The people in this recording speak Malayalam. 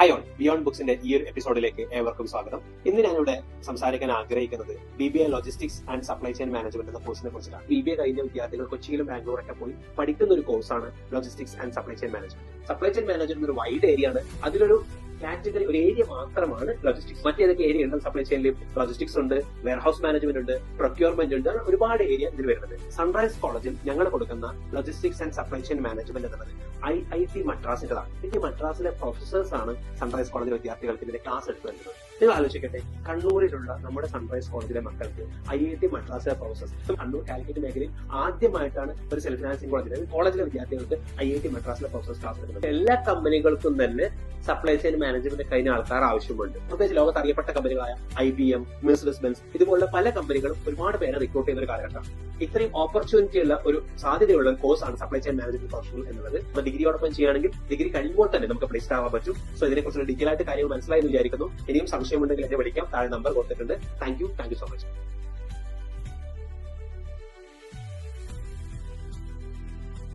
ഹൈ ഓൾ, ബിയോണ്ട് ബുക്സിന്റെ ഈ ഒരു എപ്പിസോഡിലേക്ക് ഏവർക്കും സ്വാഗതം. ഇന്ന് ഞാനിവിടെ സംസാരിക്കാൻ ആഗ്രഹിക്കുന്നത് BBA logistics and supply chain management എന്ന കോഴ്സിനെ കുറിച്ചിട്ടാണ്. BBA കഴിഞ്ഞ വിദ്യാർത്ഥികൾ കൊച്ചിയിലും ബാംഗ്ലൂരൊക്കെ പോയി പഠിക്കുന്ന ഒരു കോഴ്സാണ് logistics and supply chain management. Supply chain management ഒരു വൈഡ് ഏരിയ ആണ്. അതിലൊരു കാറ്റഗറി, ഒരു ഏരിയ മാത്രമാണ് ലോജിസ്റ്റിക്സ്. മറ്റേതൊക്കെ ഏരിയ ഉണ്ട്? സപ്ലൈ ചെയിനിൽ ലോജിസ്റ്റിക്സ് ഉണ്ട്, വെയർഹൌസ് മാനേജ്മെന്റ് ഉണ്ട്, പ്രൊക്യൂർമെന്റ് ഉണ്ട്, ഒരുപാട് ഏരിയ ഇതിൽ വരുന്നത്. സൺറൈസ് കോളേജിൽ ഞങ്ങൾ കൊടുക്കുന്ന logistics and supply chain management എന്നുള്ളത് IIT മദ്രാസിന്റെതാണ്. ഈ മദ്രാസിലെ പ്രൊഫസേഴ്സ് ആണ് സൺറൈസ് കോളേജിലെ വിദ്യാർത്ഥികൾക്ക് ഇതിന്റെ ക്ലാസ് എടുത്തു വരുന്നത്. നിങ്ങൾ ആലോചിക്കട്ടെ, കണ്ണൂരിലുള്ള നമ്മുടെ സൺറൈസ് കോളേജിലെ മക്കൾക്ക് IIT മദ്രാസിലെ പ്രൊഫസേഴ്സ്, കണ്ണൂർ കാലിക്കറ്റ് മേഖലയിൽ ആദ്യമായിട്ടാണ് ഒരു സെൽഫ് ഫിനാൻസിംഗ് കോളേജിലെ വിദ്യാർത്ഥികൾക്ക് IIT മദ്രാസിലെ പ്രൊഫസേഴ്സ് ക്ലാസ് എടുക്കുന്നത്. എല്ലാ കമ്പനികൾക്കും തന്നെ സപ്ലൈ ചെയിൻ മാനേജ്മെന്റ് കഴിഞ്ഞ ആൾക്കാർ ആവശ്യമുണ്ട്. പ്രത്യേകിച്ച് ലോകത്ത് അറിയപ്പെട്ട കമ്പനികളായ IBM, മെഴ്സിഡസ് ബെൻസ്, ഇതുപോലുള്ള പല കമ്പനികളും ഒരുപാട് പേരെ റിക്രൂട്ട് ചെയ്യുന്ന ഒരു കാലഘട്ടമാണ്. ഇത്രയും ഓപ്പർച്യൂണിറ്റി ഉള്ള ഒരു സാധ്യതയുള്ള കോഴ്സാണ് സപ്ലൈ ചെയിൻ മാനേജ്മെന്റ് പ്രൊഫഷണൽ എന്നുള്ളത്. ഡിഗ്രിയോടൊപ്പം ചെയ്യുകയാണെങ്കിൽ ഡിഗ്രി കഴിയുമ്പോൾ തന്നെ നമുക്ക് പ്ലേസ്ഡ് ആവാൻ പറ്റും. സോ ഇതിനെക്കുറിച്ചുള്ള ഡീറ്റെയിൽ ആയിട്ട് കാര്യങ്ങൾ മനസ്സിലായെന്ന് വിചാരിക്കുന്നു. ഇനിയും സംശയമുണ്ടെങ്കിൽ എന്നെ വിളിക്കാം. താഴെ നമ്പർ കൊടുത്തിട്ടുണ്ട്. Thank you so much.